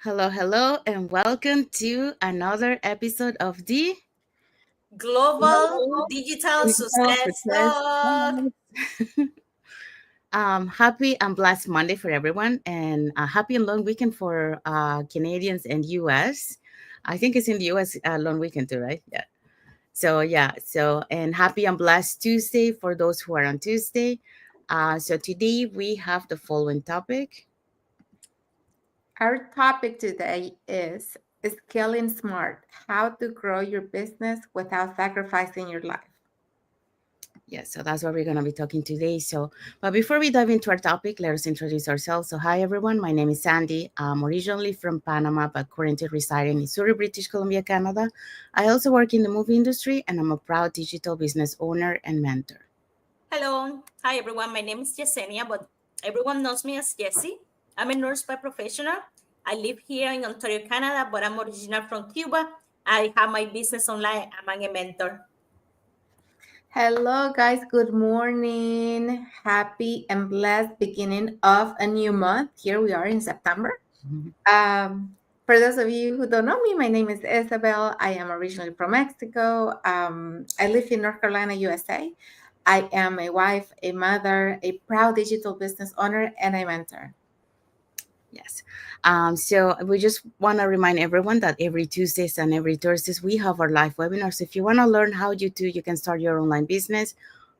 Hello, hello, and welcome to another episode of the Global Global Digital Digital Success Success Talk. Talks. Happy and blessed Monday for everyone, and a happy and long weekend for Canadians and US. I think it's in the US long weekend too, right? Yeah. And happy and blessed Tuesday for those who are on Tuesday. So today we have the following topic. Our topic today is scaling smart, how to grow your business without sacrificing your life. Yes, so that's what we're going to be talking today. But before we dive into our topic, let us introduce ourselves. So, hi everyone, my name is Sandy. I'm originally from Panama, but currently residing in Surrey, British Columbia, Canada. I also work in the movie industry, and I'm a proud digital business owner and mentor. Hello. Hi, everyone. My name is Yesenia, but everyone knows me as Jessie. I'm a nurse by professional. I live here in Ontario, Canada, but I'm original from Cuba. I have my business online. I'm a mentor. Hello, guys. Good morning. Happy and blessed beginning of a new month. Here we are in September. Mhm. For those of you who don't know me, my name is Isabel. I am originally from Mexico. I live in North Carolina, USA. I am a wife, a mother, a proud digital business owner, and a mentor. Yes. So we just want to remind everyone that every Tuesdays and every Thursdays we have our live webinars. If you want to learn how you can start your online business,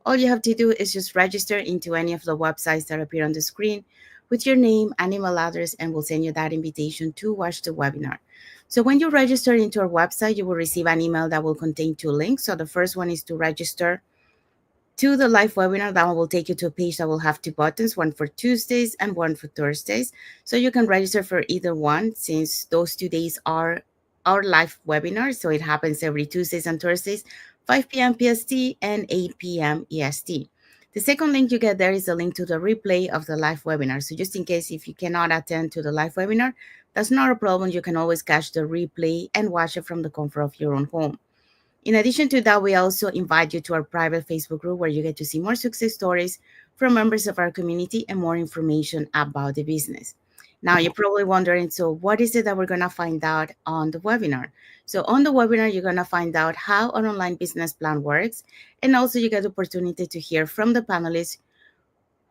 all you have to do is just register into any of the websites that appear on the screen with your name and email address, and we'll send you that invitation to watch the webinar. So when you register into our website, you will receive an email that will contain two links. So the first one is to register to the live webinar. That one will take you to a page that will have two buttons, one for Tuesdays and one for Thursdays. So you can register for either one since those 2 days are our live webinar. So it happens every Tuesdays and Thursdays, 5 p.m. PST and 8 p.m. EST. The second link you get there is a link to the replay of the live webinar. So just in case if you cannot attend to the live webinar, that's not a problem. You can always catch the replay and watch it from the comfort of your own home. In addition to that, we also invite you to our private Facebook group where you get to see more success stories from members of our community and more information about the business. Now, you're probably wondering, so what is it that we're going to find out on the webinar? So, on the webinar, you're going to find out how an online business plan works. And also, you get the opportunity to hear from the panelists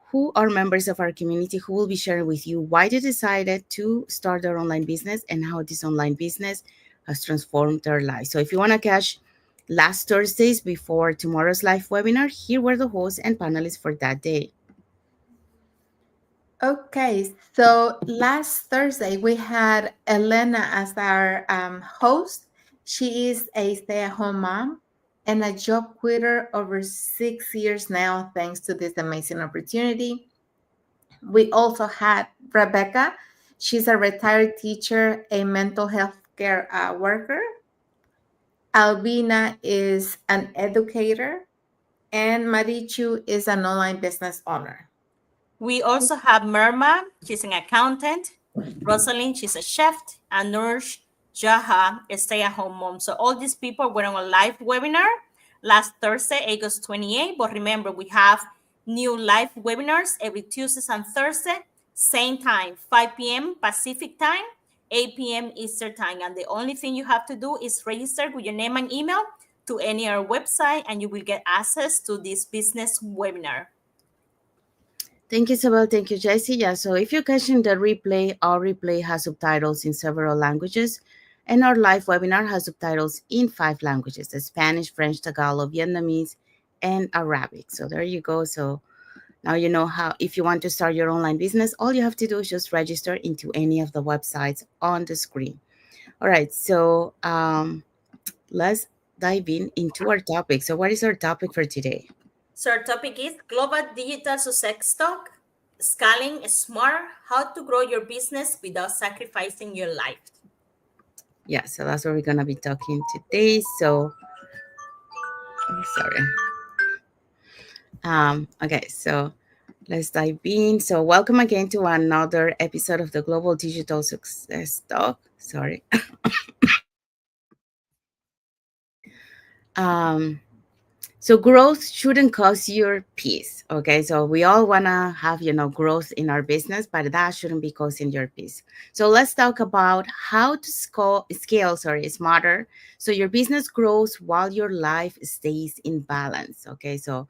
who are members of our community who will be sharing with you why they decided to start their online business and how this online business has transformed their lives. So if you want to catch last Thursdays before tomorrow's live webinar, here were the hosts and panelists for that day. Okay, so last Thursday we had Elena as our host. She is a stay-at-home mom and a job quitter over 6 years now, thanks to this amazing opportunity. We also had Rebecca. She's a retired teacher, a mental health care worker. Albina is an educator, and Marichu is an online business owner. We also have Merma. She's an accountant. Rosalind, she's a chef. And Nurse Jaha, a stay-at-home mom. So all these people were on a live webinar last Thursday, August 28th. But remember, we have new live webinars every Tuesdays and Thursday, same time, 5 p.m. Pacific time, 8 p.m. Eastern time. And the only thing you have to do is register with your name and email to any our website, and you will get access to this business webinar. Thank you, Isabel. Thank you, Jessie. Yeah, so if you're catching the replay, our replay has subtitles in several languages, and our live webinar has subtitles in 5 languages: the Spanish, French, Tagalog, Vietnamese, and Arabic. So there you go. So now you know how, if you want to start your online business, all you have to do is just register into any of the websites on the screen. All right, so let's dive into our topic. So what is our topic for today? So our topic is Global Digital Success Talk, Scaling Smart, How to Grow Your Business Without Sacrificing Your Life. Yeah, so that's what we're gonna be talking today. So sorry. Okay, so let's dive in. So welcome again to another episode of the Global Digital Success Talk. Sorry. um So growth shouldn't cost your peace. Okay. So we all wanna have, growth in our business, but that shouldn't be costing your peace. So let's talk about how to scale, smarter. So your business grows while your life stays in balance. Okay. So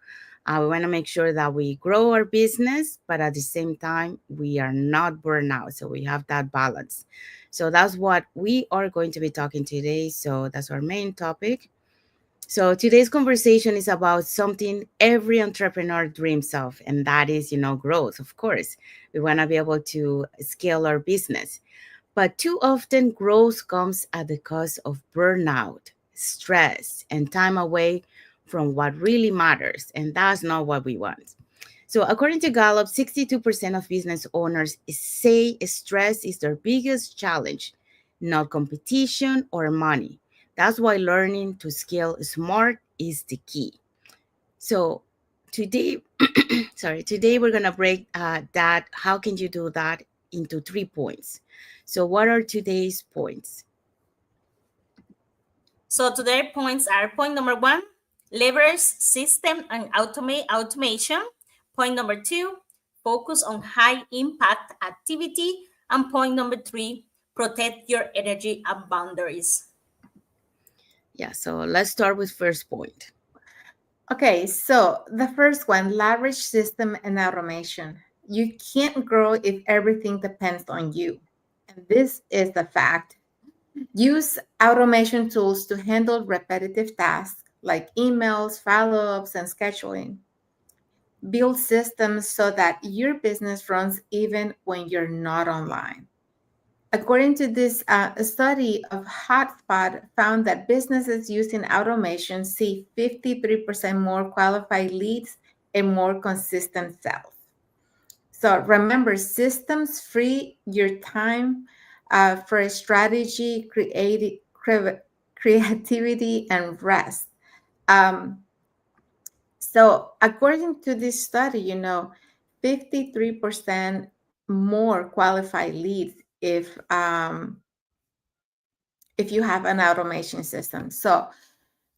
we want to make sure that we grow our business, but at the same time, we are not burned out. So we have that balance. So that's what we are going to be talking today. So that's our main topic. So today's conversation is about something every entrepreneur dreams of, and that is, growth. Of course, we want to be able to scale our business, but too often growth comes at the cost of burnout, stress, and time away from what really matters, and that's not what we want. So, according to Gallup, 62% of business owners say stress is their biggest challenge, not competition or money. That's why learning to scale smart is the key. So, today, today we're gonna break that. How can you do that into 3 points? So, what are today's points? So today points are point number one, leverage system and automation. Point number two, focus on high impact activity. And point number three, protect your energy and boundaries. Yeah, so let's start with first point. Okay, so the first one, leverage system and automation. You can't grow if everything depends on you. And this is the fact. Use automation tools to handle repetitive tasks like emails, follow ups, and scheduling. Build systems so that your business runs even when you're not online. According to this study of Hotspot, found that businesses using automation see 53% more qualified leads and more consistent sales. So remember, systems free your time for strategy, creativity, and rest. Um, so according to this study, 53% more qualified leads if you have an automation system. So,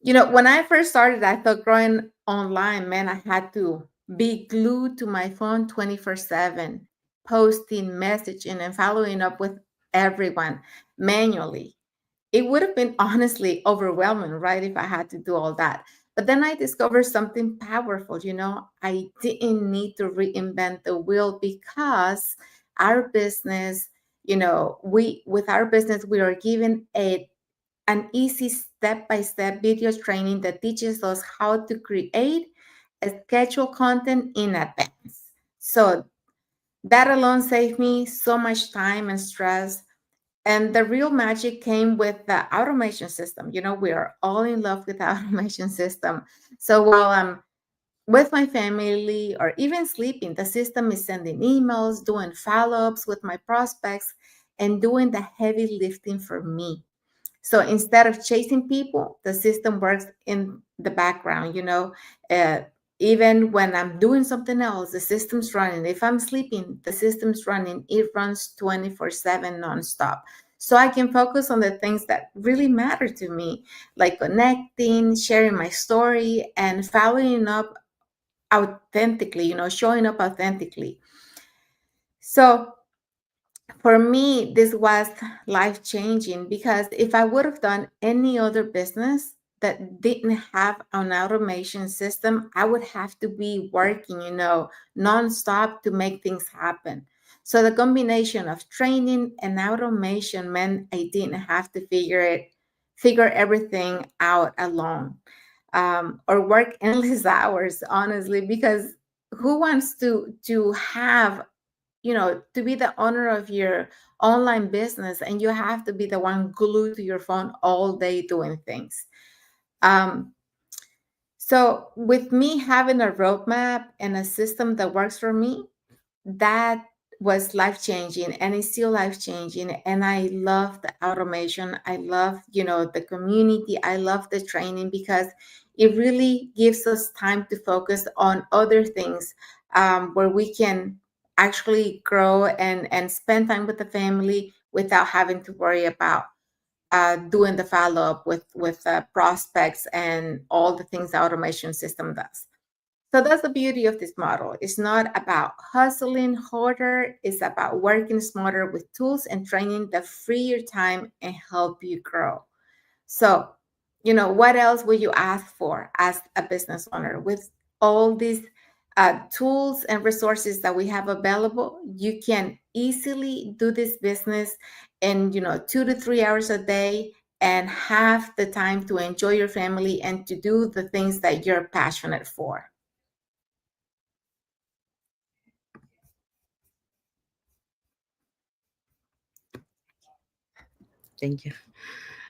when I first started, I thought growing online meant I had to be glued to my phone 24/7, posting, messaging, and following up with everyone manually. It would have been honestly overwhelming, right? If I had to do all that. But then I discovered something powerful. I didn't need to reinvent the wheel because our business, with our business, we are given an easy step-by-step video training that teaches us how to create and schedule content in advance. So that alone saved me so much time and stress. And the real magic came with the automation system. We are all in love with the automation system. So while I'm with my family or even sleeping, the system is sending emails, doing follow ups with my prospects, and doing the heavy lifting for me. So instead of chasing people, the system works in the background, uh, even when I'm doing something else, the system's running. If I'm sleeping, the system's running. It runs 24/7 nonstop. So I can focus on the things that really matter to me, like connecting, sharing my story, and following up authentically, showing up authentically. So for me, this was life changing because if I would have done any other business that didn't have an automation system, I would have to be working, nonstop to make things happen. So the combination of training and automation meant I didn't have to figure everything out alone, or work endless hours, honestly, because who wants to have to be the owner of your online business and you have to be the one glued to your phone all day doing things. Um, so, with me having a roadmap and a system that works for me, that was life changing and it's still life changing. And I love the automation. I love, the community. I love the training because it really gives us time to focus on other things, where we can actually grow and spend time with the family without having to worry about doing the follow-up with prospects and all the things the automation system does. So that's the beauty of this model. It's not about hustling harder, it's about working smarter with tools and training that free your time and help you grow. So, what else would you ask for as a business owner? With all these tools and resources that we have available, you can easily do this business in, 2 to 3 hours a day and have the time to enjoy your family and to do the things that you're passionate for. Thank you.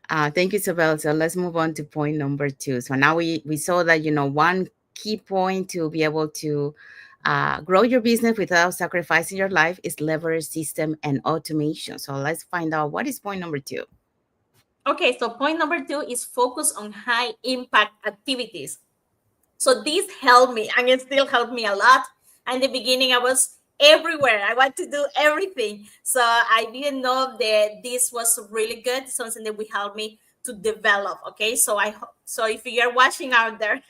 Thank you, Isabel. So let's move on to point number 2. So now we saw that, one key point to be able to grow your business without sacrificing your life is leverage system and automation. So let's find out what is point number 2. Okay, so point number 2 is focus on high impact activities. So this helped me, and it still helped me a lot. In the beginning, I was everywhere. I want to do everything. So I didn't know that this was really good, something that will help me to develop. Okay, so so if you're watching out there,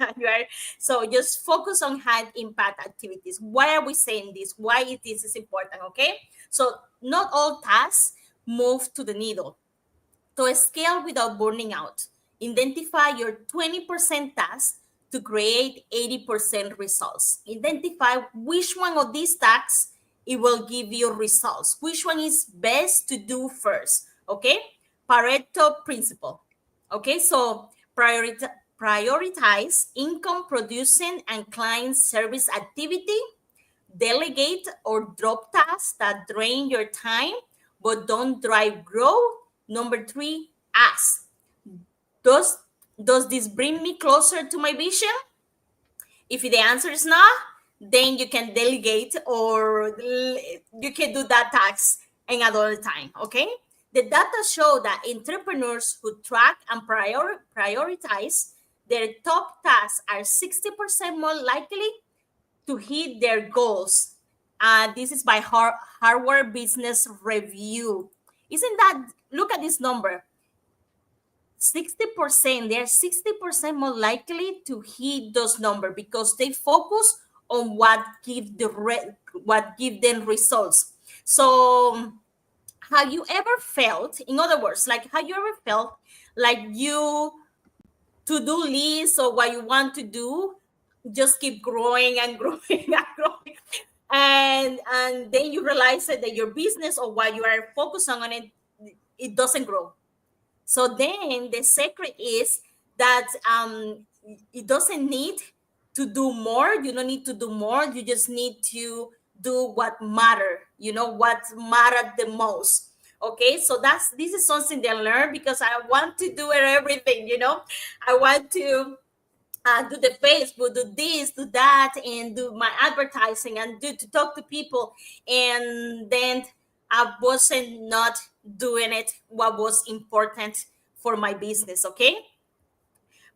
so just focus on high impact activities. Why are we saying this? Why this is important? Okay, so not all tasks move to the needle. To scale without burning out, identify your 20% tasks to create 80% results. Identify which one of these tasks it will give you results. Which one is best to do first, okay? Pareto principle, okay? So prioritize income producing and client service activity. Delegate or drop tasks that drain your time but don't drive growth. Number 3, ask, does this bring me closer to my vision? If the answer is not, then you can delegate or you can do that task another time, okay? The data show that entrepreneurs who track and prioritize their top tasks are 60% more likely to hit their goals. This is by Harvard Business Review. Isn't that, look at this number, 60%, they're 60% more likely to hit those numbers because they focus on what give them results. So have you ever felt, in other words, like have you ever felt like you to-do list or what you want to do just keep growing and growing and growing, and then you realize that your business or what you are focusing on it doesn't grow? So then the secret is that it doesn't need to do more. You don't need to do more. You just need to do what matter. What mattered the most. Okay, so this is something they learn because I want to do everything. I want to do the Facebook, do this, do that, and do my advertising and to talk to people. And then I wasn't not doing it what was important for my business. Okay.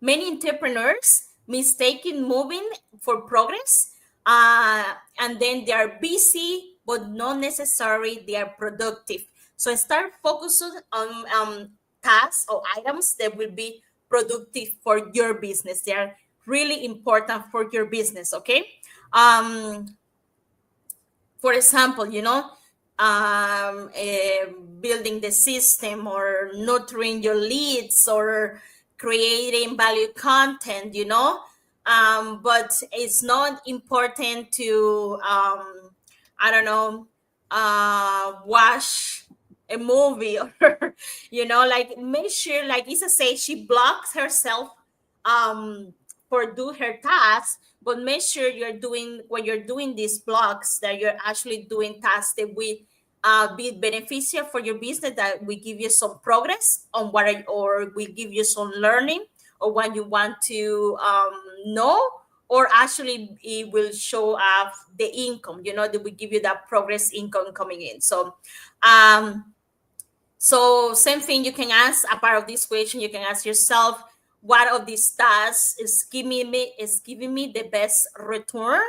Many entrepreneurs mistaken moving for progress, and then they are busy, but not necessarily they are productive. So start focusing on tasks or items that will be productive for your business. They are really important for your business. Okay. For example, building the system or nurturing your leads or creating value content, but it's not important to, I don't know, watch a movie or, like make sure, like Isa says, she blocks herself for do her tasks, but make sure when you're doing these blocks that you're actually doing tasks that will be beneficial for your business, that will give you some progress on or will give you some learning or what you want to know, or actually it will show up the income, that will give you that progress income coming in. So same thing, you can ask a part of this question, you can ask yourself, what of these tasks is giving me the best return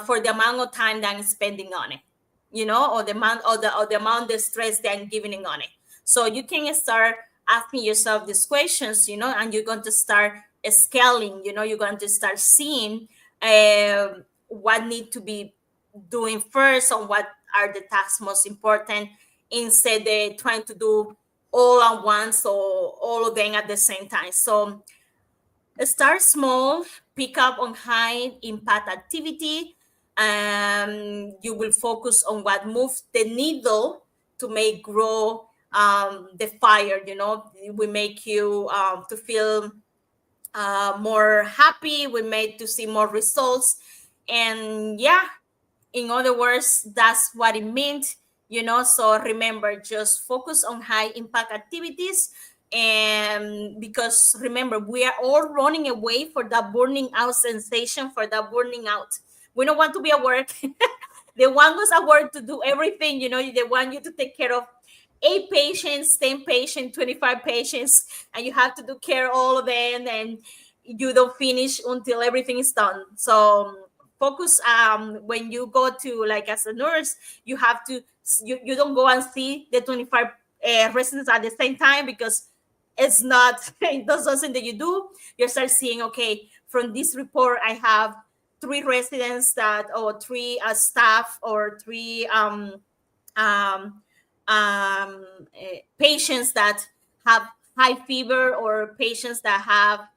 for the amount of time that I'm spending on it, or the amount of the stress that I'm giving on it. So you can start asking yourself these questions, and you're going to start scaling, you're going to start seeing what need to be doing first, and what are the tasks most important, instead of trying to do all at once or all of them at the same time. So start small, pick up on high impact activity. You will focus on what moves the needle to make grow the fire. It will make you to feel more happy. We made to see more results, and yeah, in other words, that's what it meant. So remember, just focus on high impact activities. And because remember, we are all running away for that burning out sensation, for that burning out. We don't want to be at work. They want us at work to do everything. They want you to take care of 8 patients, 10 patients, 25 patients, and you have to do care all of them, and you don't finish until everything is done. So focus, when you go to, like, as a nurse, you have to, you don't go and see the 25 residents at the same time, because it's not that's something that you do. You start seeing, okay, from this report I have 3 residents that, or 3 staff, or 3 um, patients that have high fever, or patients that have,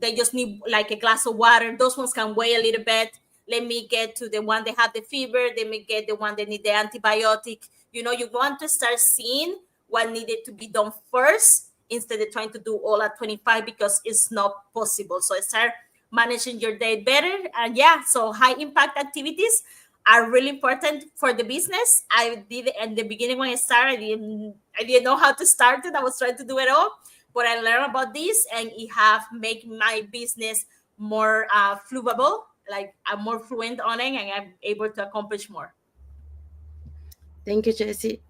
they just need like a glass of water. Those ones can wait a little bit. Let me get to the one that have the fever. Let me get the one that need the antibiotic. You want to start seeing what needed to be done first, instead of trying to do all at 25, because it's not possible. So start managing your day better. And yeah, so high impact activities are really important for the business. I did in the beginning when I started, I didn't know how to start it. I was trying to do it all, but I learned about this, and it have make my business more fluidable. Like, I'm more fluent on it, and I'm able to accomplish more. Thank you, Jessie.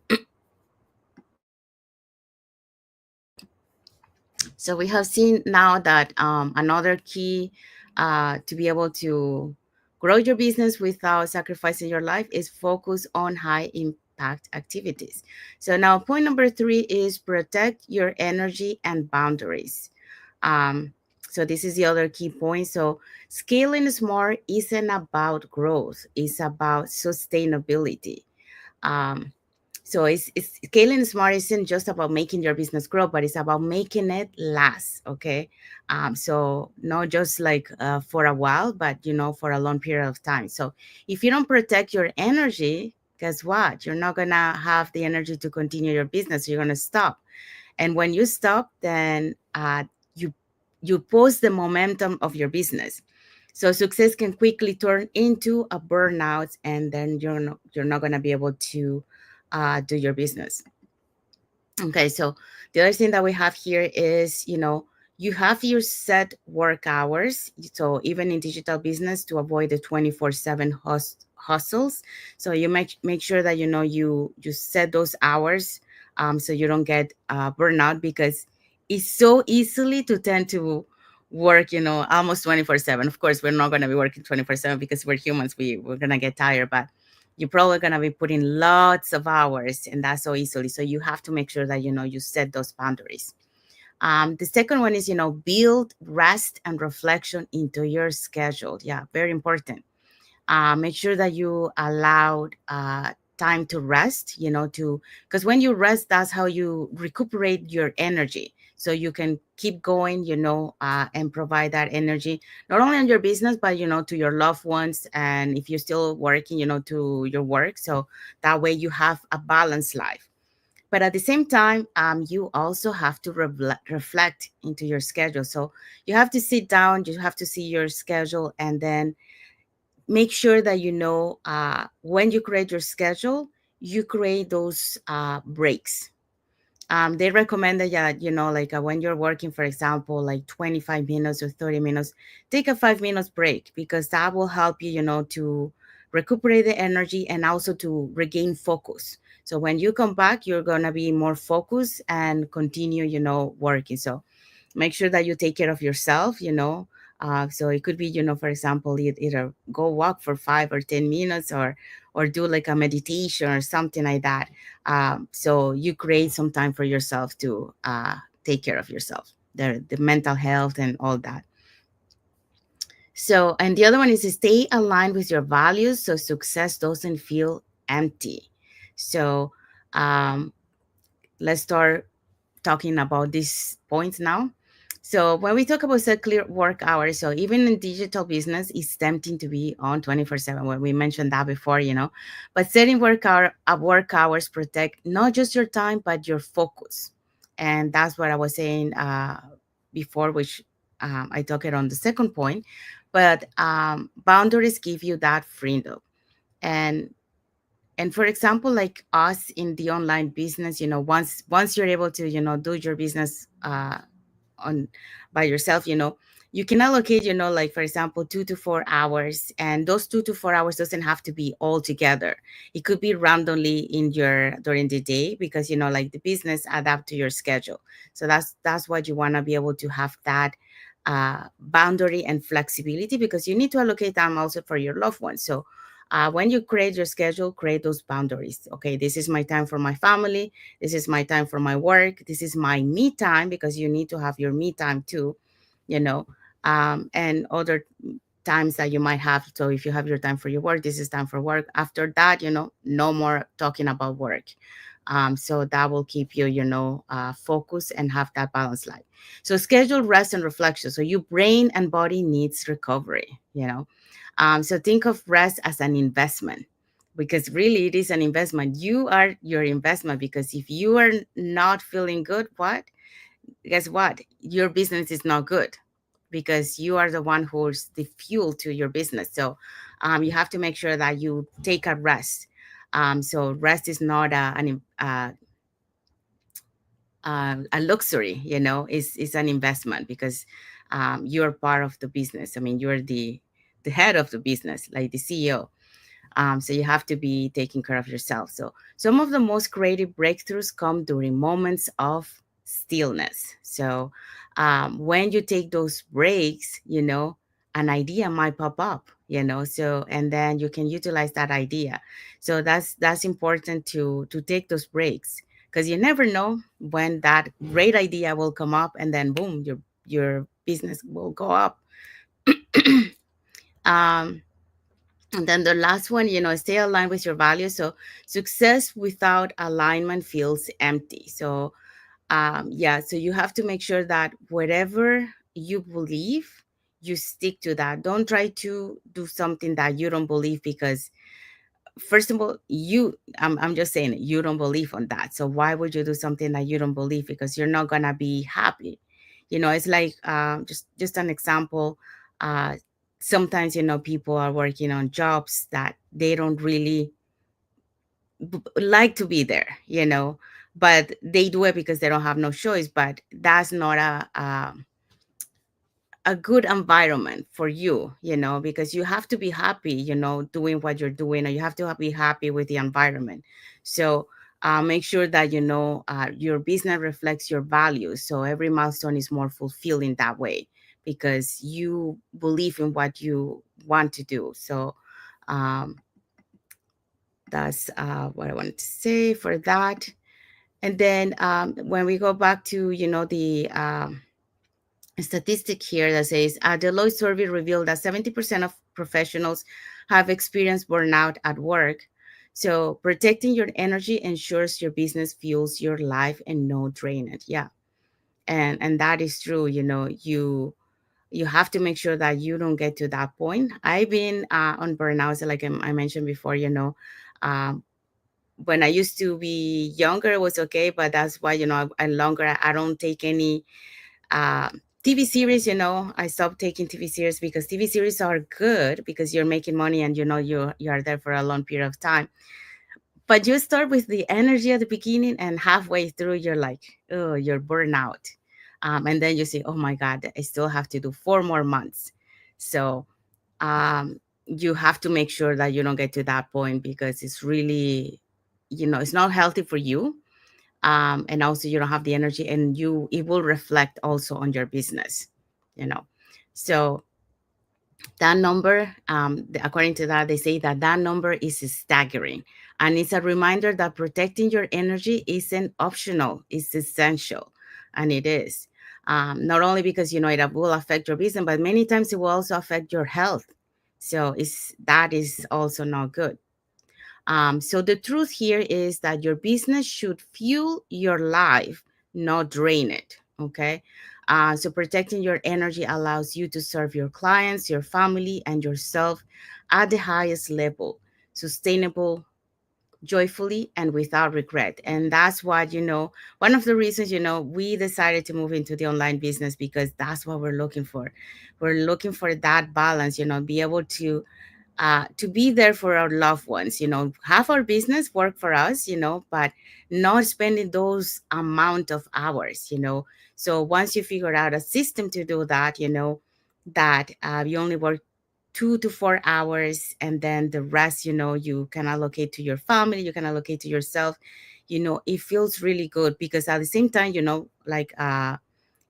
So we have seen now that another key to be able to grow your business without sacrificing your life is focus on high impact activities. So now point number 3 is protect your energy and boundaries. Um, so this is the other key point. So scaling smart isn't about growth; it's about sustainability. Um, so it's scaling smart isn't just about making your business grow, but it's about making it last. Okay. So not just like for a while, but for a long period of time. So if you don't protect your energy, guess what? You're not gonna have the energy to continue your business. You're gonna stop. And when you stop, then you you pause the momentum of your business. So success can quickly turn into a burnout, and then you're not going to be able to do your business. Okay, so the other thing that we have here is, you have your set work hours. So even in digital business, to avoid the 24/7 hustles. So you make sure that you set those hours, so you don't get burnout, because it's so easily to tend to work, almost 24/7. Of course, we're not going to be working 24/7 because we're humans. We're going to get tired, but you're probably going to be putting lots of hours, and that's so easily. So you have to make sure that you set those boundaries. The second one is, build rest and reflection into your schedule. Yeah, very important. Make sure that you allowed time to rest, because when you rest, that's how you recuperate your energy. So you can keep going, and provide that energy, not only on your business, but, to your loved ones. And if you're still working, to your work. So that way you have a balanced life. But at the same time, you also have to reflect into your schedule. So you have to sit down, you have to see your schedule, and then make sure that when you create your schedule, you create those breaks. They recommend that, yeah, like when you're working, for example, like 25 minutes or 30 minutes, take a 5 minutes break, because that will help you, to recuperate the energy and also to regain focus. So when you come back, you're going to be more focused and continue, working. So make sure that you take care of yourself. So it could be, for example, either go walk for 5 or 10 minutes, or do like a meditation or something like that. So you create some time for yourself to take care of yourself, the mental health and all that. So, and the other one is to stay aligned with your values so success doesn't feel empty. So, um, let's start talking about these points now. So when we talk about set clear work hours, so even in digital business, it's tempting to be on 24/7. When we mentioned that before, but setting work hours protect not just your time but your focus, and that's what I was saying before, which I talked it on the second point. But boundaries give you that freedom, and for example, like us in the online business, once you're able to do your business on by yourself, you can allocate, like for example 2 to 4 hours, and those 2 to 4 hours doesn't have to be all together. It could be randomly in your during the day, because like the business adapt to your schedule. So that's what you want to be able to have, that boundary and flexibility, because you need to allocate time also for your loved ones. So when you create your schedule, create those boundaries. Okay, this is my time for my family, this is my time for my work, this is my me time, because you need to have your me time too, you know and other times that you might have. So if you have your time for your work, this is time for work. After that, no more talking about work. So that will keep you, focused and have that balanced life. So schedule rest and reflection. So your brain and body needs recovery. So think of rest as an investment, because really it is an investment. You are your investment, because if you are not feeling good, guess what? Your business is not good, because you are the one who's the fuel to your business. So you have to make sure that you take a rest. So rest is not a luxury, it's an investment, because you're part of the business. I mean, you're the head of the business, like the CEO. So you have to be taking care of yourself. So some of the most creative breakthroughs come during moments of stillness. So when you take those breaks, an idea might pop up, so, and then you can utilize that idea. So that's important to take those breaks, because you never know when that great idea will come up, and then boom, your business will go up. um, and then the last one, stay aligned with your values. So success without alignment feels empty. So yeah, so you have to make sure that whatever you believe, you stick to that. Don't try to do something that you don't believe, because first of all, I'm just saying it, you don't believe on that. So why would you do something that you don't believe? Because you're not gonna be happy. It's like just an example. uh Sometimes people are working on jobs that they don't really like to be there, but they do it because they don't have no choice. But that's not a good environment for you, because you have to be happy, doing what you're doing, or you have to be happy with the environment. So make sure that your business reflects your values, so every milestone is more fulfilling that way, because you believe in what you want to do. So um, that's what I wanted to say for that. And then when we go back to the statistic here that says a Deloitte survey revealed that 70% of professionals have experienced burnout at work. So protecting your energy ensures your business fuels your life and no drain it. Yeah, and that is true. You have to make sure that you don't get to that point. I've been on burnout, so like I mentioned before. Um, when I used to be younger, it was okay, but that's why I longer. I don't take any uh, TV series. I stopped taking TV series, because TV series are good because you're making money, and you are there for a long period of time. But you start with the energy at the beginning, and halfway through you're like, oh, you're burnout. And then you say, oh my God, I still have to do 4 more months. So you have to make sure that you don't get to that point, because it's really, it's not healthy for you. And also you don't have the energy, and it will reflect also on your business. you know so That number, according to that, they say that that number is staggering. And it's a reminder that protecting your energy isn't optional, it's essential. And it is. Not only because, it will affect your business, but many times it will also affect your health. So that is also not good. So the truth here is that your business should fuel your life, not drain it. Okay. So protecting your energy allows you to serve your clients, your family, and yourself at the highest level, sustainable, joyfully, and without regret. And that's what, one of the reasons, we decided to move into the online business, because that's what we're looking for. We're looking for that balance, be able to be there for our loved ones, have our business work for us, but not spending those amount of hours, So once you figure out a system to do that, that you only work 2 to 4 hours, and then the rest, you can allocate to your family, you can allocate to yourself, it feels really good, because at the same time, like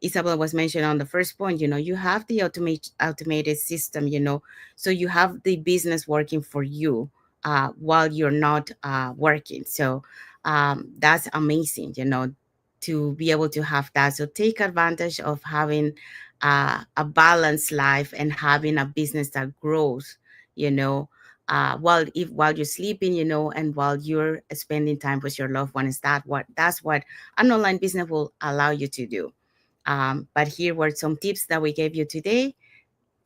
Isabel was mentioned on the first point, you have the automated system, so you have the business working for you while you're not working. So that's amazing, to be able to have that. So take advantage of having a balanced life and having a business that grows, you know, while you're sleeping, and while you're spending time with your loved ones. That's what an online business will allow you to do. But here were some tips that we gave you today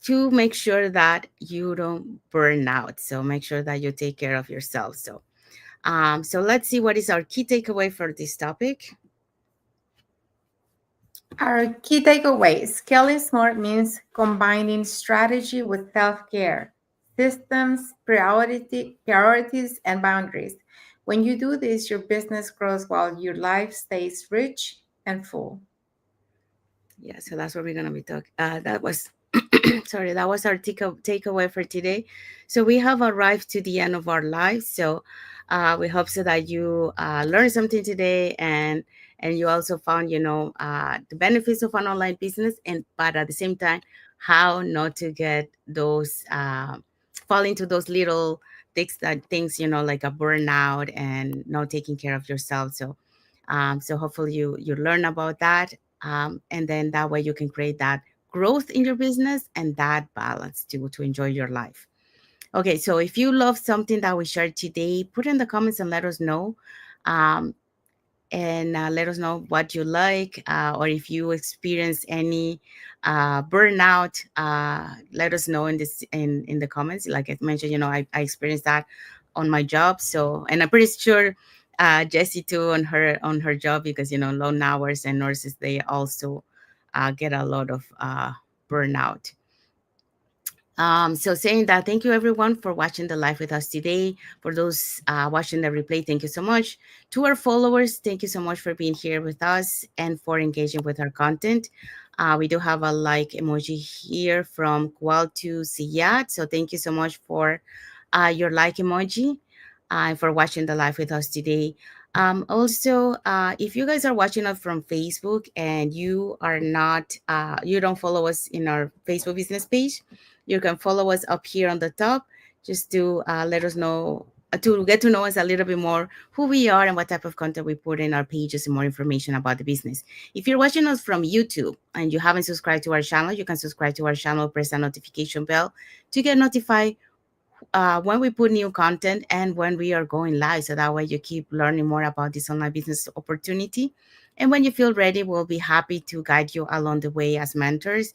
to make sure that you don't burn out. So make sure that you take care of yourself. So let's see what is our key takeaway for this topic. Our key takeaway: scaling smart means combining strategy with self care, systems, priorities, and boundaries. When you do this, your business grows while your life stays rich and full. Yeah, so that's what we're gonna be talking. That was sorry, that was our takeaway for today. So we have arrived to the end of our lives. So we hope so that you learned something today, and you also found, the benefits of an online business, and but at the same time, how not to get those fall into those little things, like a burnout and not taking care of yourself. So hopefully you learn about that, and then that way you can create that growth in your business and that balance to enjoy your life. Okay, so if you love something that we shared today, put in the comments and let us know. Um, and let us know what you like, or if you experience any burnout. Let us know in the comments. Like I mentioned, I experienced that on my job. So, and I'm pretty sure Jessie too on her job, because long hours, and nurses, they also get a lot of burnout. So saying that, thank you everyone for watching the live with us today. For those watching the replay, thank you so much. To our followers, thank you so much for being here with us and for engaging with our content. We do have a like emoji here from Kual to Siyat. So thank you so much for your like emoji, and for watching the live with us today. Also, if you guys are watching us from Facebook and you are not, you don't follow us in our Facebook business page, you can follow us up here on the top, just to let us know, to get to know us a little bit more, who we are and what type of content we put in our pages, and more information about the business. If you're watching us from YouTube and you haven't subscribed to our channel, you can subscribe to our channel, press the notification bell to get notified when we put new content and when we are going live. So that way you keep learning more about this online business opportunity. And when you feel ready, we'll be happy to guide you along the way as mentors.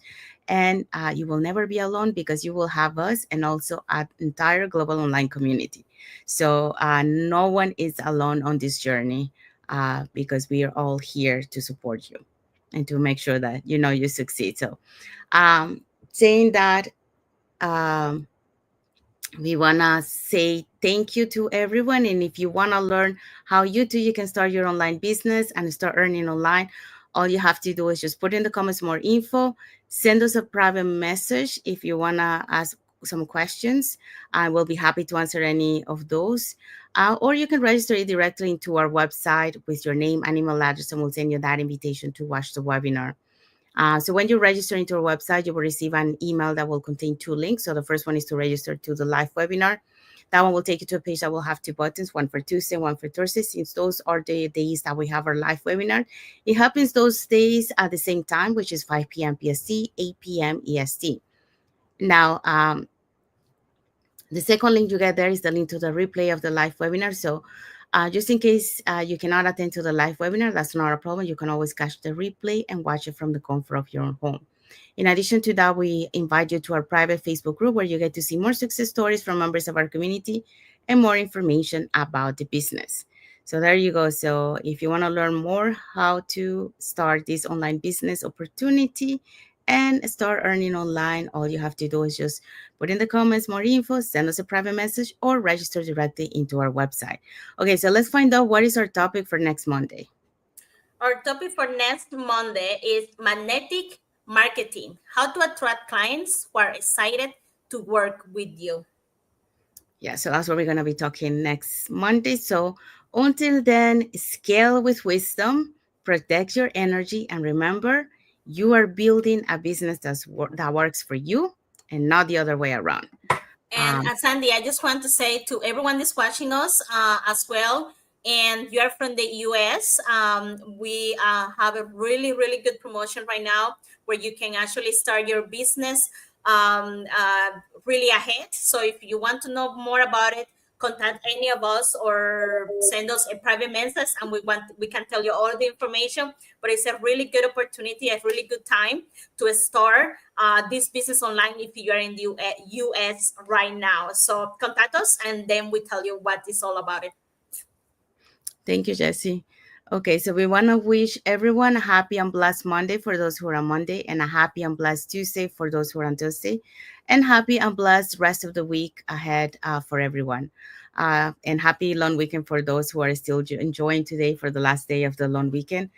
And you will never be alone, because you will have us and also an entire global online community. So no one is alone on this journey, because we are all here to support you and to make sure that you succeed. So um, saying that, um, we want to say thank you to everyone. And if you want to learn how you can start your online business and start earning online, all you have to do is just put in the comments more info, send us a private message if you want to ask some questions. I will be happy to answer any of those. Or you can register it directly into our website with your name and email address, and we'll send you that invitation to watch the webinar. So when you register into our website, you will receive an email that will contain two links. So the first one is to register to the live webinar. That one will take you to a page that will have two buttons, one for Tuesday, one for Thursday, since those are the days that we have our live webinar. It happens those days at the same time, which is 5 p.m. PST, 8 p.m. EST. Now, the second link you get there is the link to the replay of the live webinar. So just in case you cannot attend to the live webinar, that's not a problem. You can always catch the replay and watch it from the comfort of your own home. In addition to that, we invite you to our private Facebook group where you get to see more success stories from members of our community and more information about the business. So there you go. So if you want to learn more how to start this online business opportunity and start earning online, all you have to do is just put in the comments more info, send us a private message, or register directly into our website. Okay, so let's find out what is our topic for next Monday. Our topic for next Monday is magnetic marketing, how to attract clients who are excited to work with you. Yeah, so that's what we're going to be talking next Monday. So until then, scale with wisdom, protect your energy, and remember, you are building a business that works for you and not the other way around. And Sandy, I just want to say to everyone that's watching us as well, and you're from the US, we have a really, really good promotion right now where you can actually start your business really ahead. So if you want to know more about it, contact any of us or send us a private message, and we can tell you all the information. But it's a really good opportunity, a really good time to start this business online if you are in the US right now. So contact us, and then we tell you what it's all about it. Thank you, Jesse. Okay, so we want to wish everyone a happy and blessed Monday for those who are on Monday, and a happy and blessed Tuesday for those who are on Tuesday, and happy and blessed rest of the week ahead for everyone. And happy long weekend for those who are still enjoying today for the last day of the long weekend.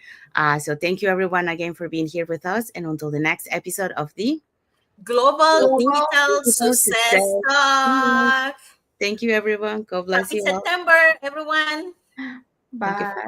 So thank you everyone again for being here with us, and until the next episode of the Global Digital Digital Success Success. Talk. Thank you everyone. God bless Happy you all. September, everyone. Thank you. Bye.